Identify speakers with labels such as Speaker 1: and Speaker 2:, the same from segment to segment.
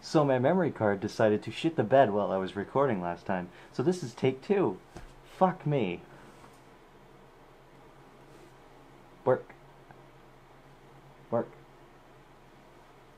Speaker 1: So my memory card decided to shit the bed while I was recording last time. So this is take two. Fuck me. Work. Work.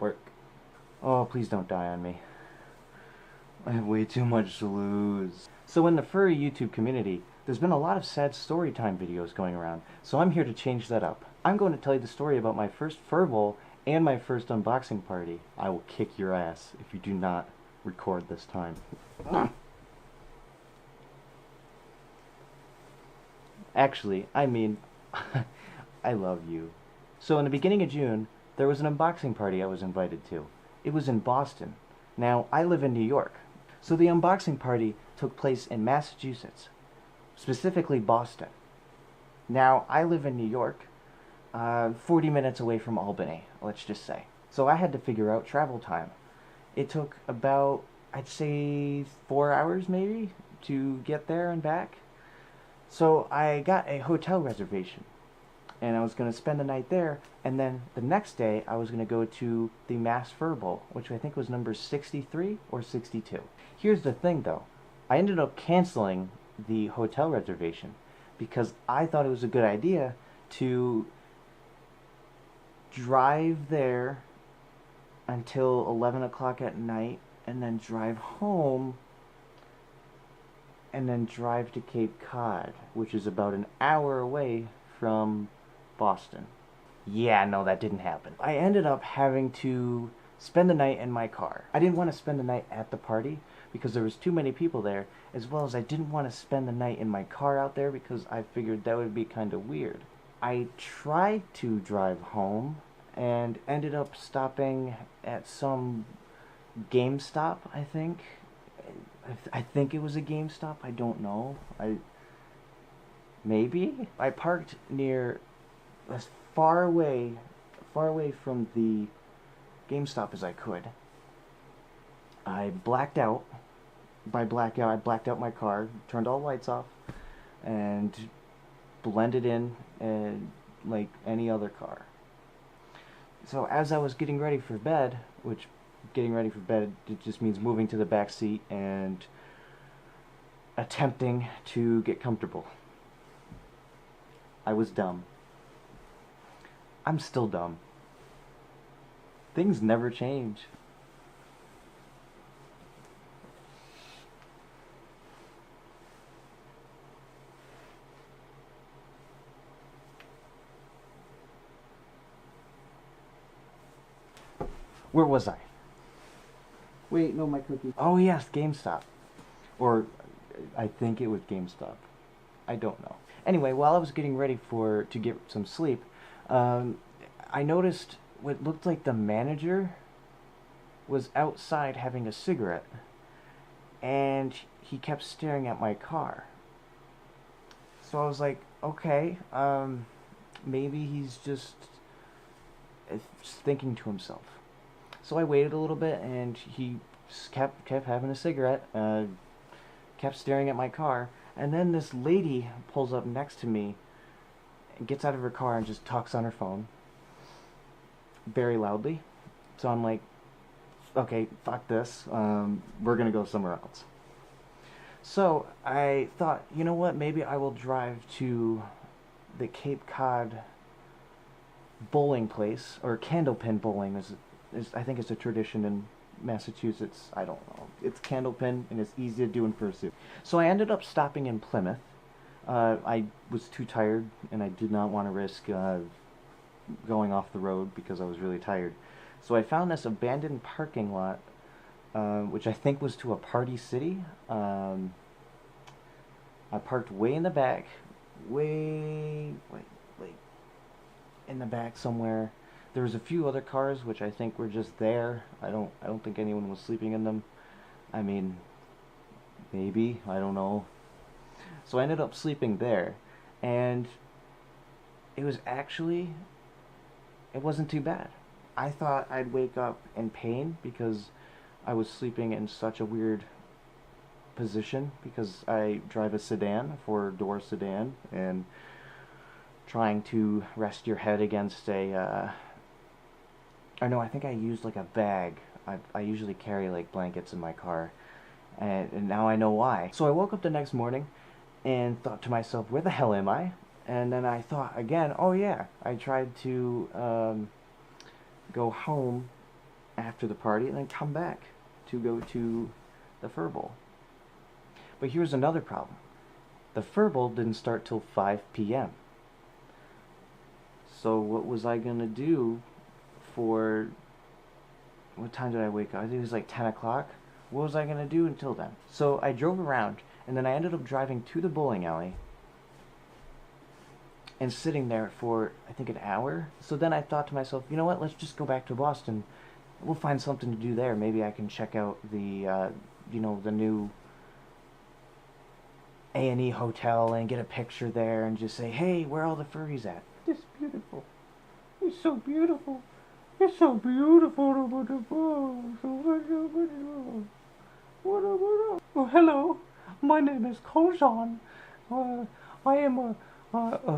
Speaker 1: Work. Oh, please don't die on me. I have way too much to lose. So in the furry YouTube community, there's been a lot of sad story time videos going around, so I'm here to change that up. I'm going to tell you the story about my first Furbowl and my first unboxing party. I will kick your ass if you do not record this time. Actually, I mean, I love you. So in the beginning of June, there was an unboxing party I was invited to. It was in Boston. Now, I live in New York, so the unboxing party took place in Massachusetts, specifically Boston. Now, I live in New York, 40 minutes away from Albany, let's just say. So I had to figure out travel time. It took about, I'd say, 4 hours maybe to get there and back. So I got a hotel reservation, and I was going to spend the night there, and then the next day I was going to go to the Mass Furbowl, which I think was number 63 or 62. Here's the thing though, I ended up canceling the hotel reservation because I thought it was a good idea to drive there until 11 o'clock at night and then drive home and then drive to Cape Cod, which is about an hour away from Boston. Yeah, no, that didn't happen. I ended up having to spend the night in my car. I didn't want to spend the night at the party because there was too many people there, as well as I didn't want to spend the night in my car out there because I figured that would be kind of weird. I tried to drive home and ended up stopping at some GameStop, I think. I think it was a GameStop, I don't know. Maybe? I parked near, as far away from the GameStop as I could. I blacked out. By blackout, I blacked out my car, turned all the lights off, and blended in like any other car. So as I was getting ready for bed, which getting ready for bed, it just means moving to the back seat and attempting to get comfortable. I was dumb. I'm still dumb. Things never change. Where was I? Wait, no, my cookie. Oh yes, GameStop. Or I think it was GameStop. I don't know. Anyway, while I was getting ready to get some sleep, I noticed what looked like the manager was outside having a cigarette, and he kept staring at my car. So I was like, okay, maybe he's just thinking to himself. So I waited a little bit, and he kept having a cigarette, kept staring at my car, and then this lady pulls up next to me and gets out of her car and just talks on her phone very loudly. So I'm like, okay, fuck this, we're gonna go somewhere else. So I thought, you know what, maybe I will drive to the Cape Cod bowling place, or candlepin bowling is I think it's a tradition in Massachusetts. I don't know. It's candlepin, and it's easy to do in fursuit. So I ended up stopping in Plymouth. I was too tired, and I did not want to risk going off the road because I was really tired. So I found this abandoned parking lot, which I think was to a party city. I parked way in the back, way in the back somewhere. There was a few other cars which I think were just there. I don't think anyone was sleeping in them. I mean, maybe, I don't know. So I ended up sleeping there, and it wasn't too bad. I thought I'd wake up in pain because I was sleeping in such a weird position because I drive a sedan, a four-door sedan, and trying to rest your head against a or no, I think I used like a bag I usually carry like blankets in my car, and now I know why. So I woke up the next morning and thought to myself, where the hell am I? And then I thought again, oh yeah, I tried to go home after the party and then come back to go to the Furbowl. But here's another problem. The Furbowl didn't start till 5 p.m. So what was I gonna do for... What time did I wake up? I think it was like 10 o'clock. What was I gonna do until then? So I drove around, and then I ended up driving to the bowling alley and sitting there for, I think, an hour. So then I thought to myself, you know what, let's just go back to Boston. We'll find something to do there. Maybe I can check out the, the new A&E hotel and get a picture there and just say, hey, where are all the furries at? It's beautiful. It's so beautiful. It's so beautiful. Well, hello. My name is Khojan. I am a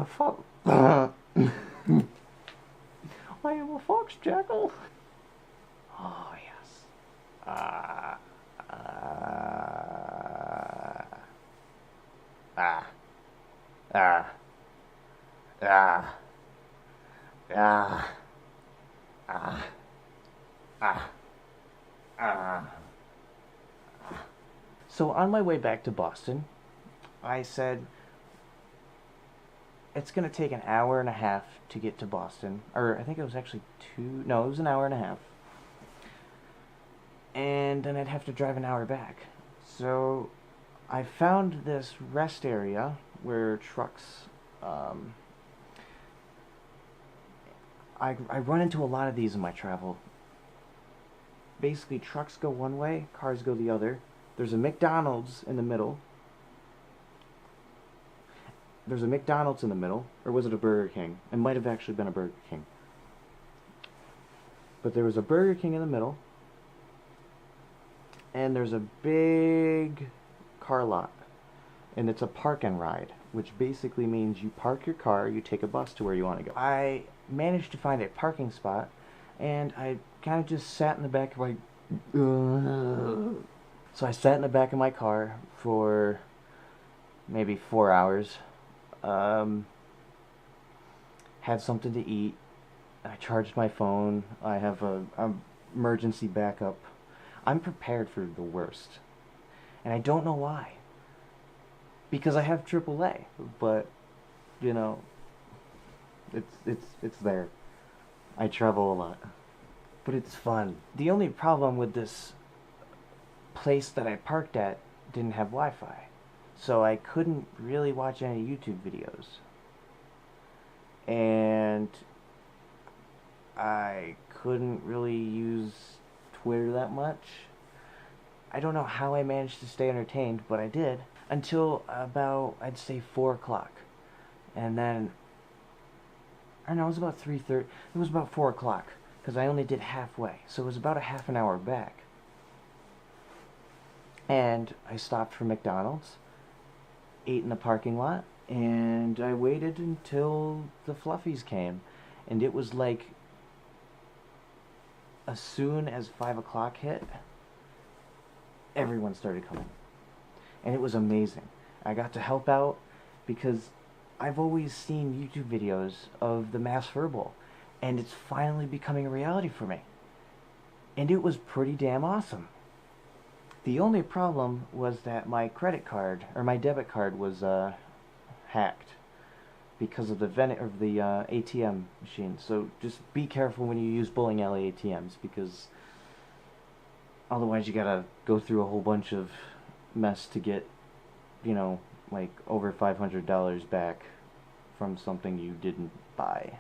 Speaker 1: fox. I am a fox jackal. Oh yes. Ah. So on my way back to Boston, I said, it's going to take an hour and a half to get to Boston. Or I think it was actually it was an hour and a half. And then I'd have to drive an hour back. So I found this rest area where trucks... I run into a lot of these in my travel. Basically, trucks go one way, cars go the other. There's a McDonald's in the middle. There's a McDonald's in the middle. Or was it a Burger King? It might have actually been a Burger King. But there was a Burger King in the middle. And there's a big car lot. And it's a park and ride, which basically means you park your car, you take a bus to where you want to go. I managed to find a parking spot, and I kind of just sat in the back of my... So I sat in the back of my car for maybe 4 hours. Had something to eat. I charged my phone. I have a emergency backup. I'm prepared for the worst. And I don't know why. Because I have AAA, but it's there. I travel a lot. But it's fun. The only problem with this place that I parked at didn't have Wi-Fi. So I couldn't really watch any YouTube videos. And I couldn't really use Twitter that much. I don't know how I managed to stay entertained, but I did. Until about, I'd say 4 o'clock. And then, I don't know, it was about 3:30. It was about 4 o'clock. Because I only did halfway. So it was about a half an hour back. And I stopped for McDonald's. Ate in the parking lot. And I waited until the fluffies came. And it was like, as soon as 5 o'clock hit, everyone started coming. And it was amazing. I got to help out because I've always seen YouTube videos of the mass Furbowl, and it's finally becoming a reality for me. And it was pretty damn awesome. The only problem was that my credit card, or my debit card, was hacked because of the ATM machine. So just be careful when you use bowling alley ATMs, because otherwise you gotta go through a whole bunch of mess to get, like over $500 back from something you didn't buy.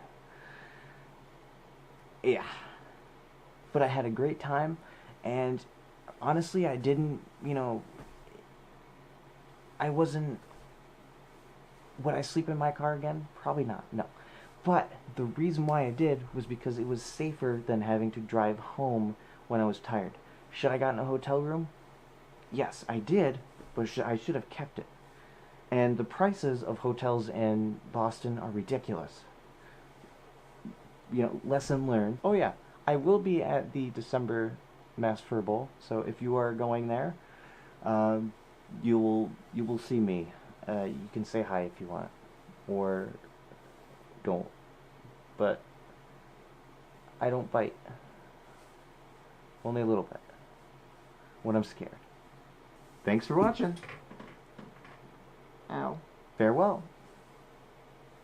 Speaker 1: Yeah. But I had a great time, and honestly, I didn't, I wasn't... Would I sleep in my car again? Probably not, no. But the reason why I did was because it was safer than having to drive home when I was tired. Should I gotten a hotel room? Yes, I did, but I should have kept it. And the prices of hotels in Boston are ridiculous. Lesson learned. Oh yeah, I will be at the December Mass Furbowl. So if you are going there, um, you will see me. You can say hi if you want, or don't. But I don't bite. Only a little bit. When I'm scared. Thanks for watching. Ow. Farewell.